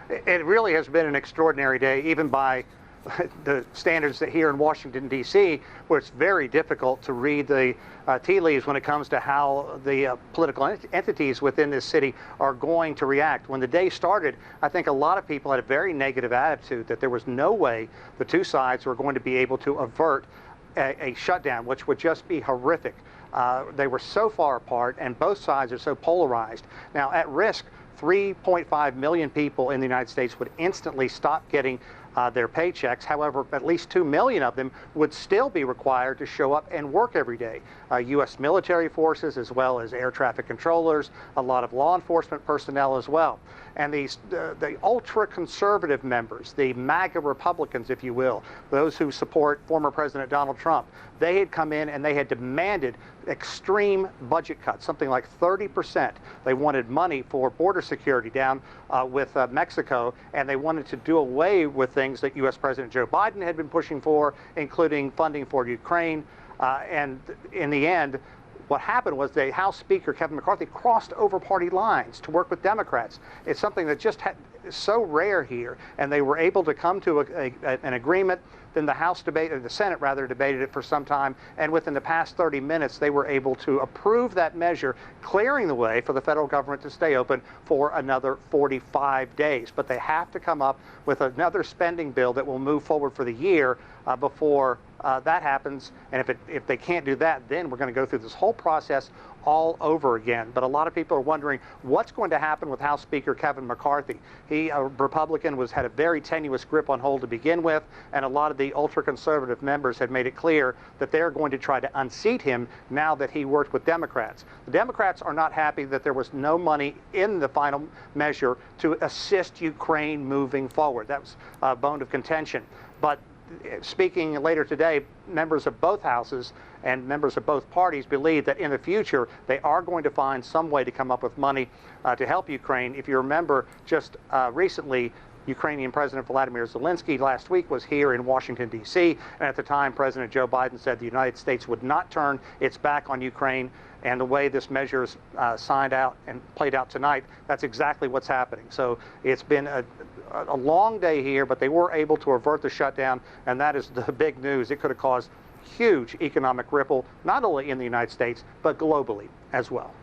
It really has been an extraordinary day, even by the standards that here in Washington, D.C., where it's very difficult to read the tea leaves when it comes to how the political entities within this city are going to react. When the day started, I think a lot of people had a very negative attitude that there was no way the two sides were going to be able to avert a shutdown, which would just be horrific. They were so far apart, and both sides are so polarized. Now, at risk, 3.5 million people in the United States would instantly stop getting their paychecks. However, at least 2 million of them would still be required to show up and work every day. U.S. military forces, as well as air traffic controllers, a lot of law enforcement personnel as well. And the ultra-conservative members, the MAGA Republicans, if you will, those who support former President Donald Trump, they had come in and they had demanded extreme budget cuts, something like 30%. They wanted money for border security down with Mexico, and they wanted to do away with things that U.S. President Joe Biden had been pushing for, including funding for Ukraine. And in the end, what happened was the House Speaker, Kevin McCarthy, crossed over party lines to work with Democrats. It's something that just is so rare here, and they were able to come to an agreement. Then the House debated, the Senate rather, debated it for some time, and within the past 30 minutes, they were able to approve that measure, clearing the way for the federal government to stay open for another 45 days. But they have to come up with another spending bill that will move forward for the year before that happens. And if they can't do that, then we're going to go through this whole process all over again. But a lot of people are wondering what's going to happen with House Speaker Kevin McCarthy. He, a Republican, had a very tenuous grip on hold to begin with, and a lot of the ultra-conservative members had made it clear that they're going to try to unseat him now that he worked with Democrats. The Democrats are not happy that there was no money in the final measure to assist Ukraine moving forward. That was a bone of contention. But speaking later today, members of both houses and members of both parties believe that in the future they are going to find some way to come up with money to help Ukraine. If you remember, just recently, Ukrainian President Vladimir Zelensky last week was here in Washington, D.C., and at the time, President Joe Biden said the United States would not turn its back on Ukraine. And the way this measure is signed out and played out tonight, that's exactly what's happening. So it's been a long day here, but they were able to avert the shutdown, and that is the big news. It could have caused huge economic ripple, not only in the United States, but globally as well.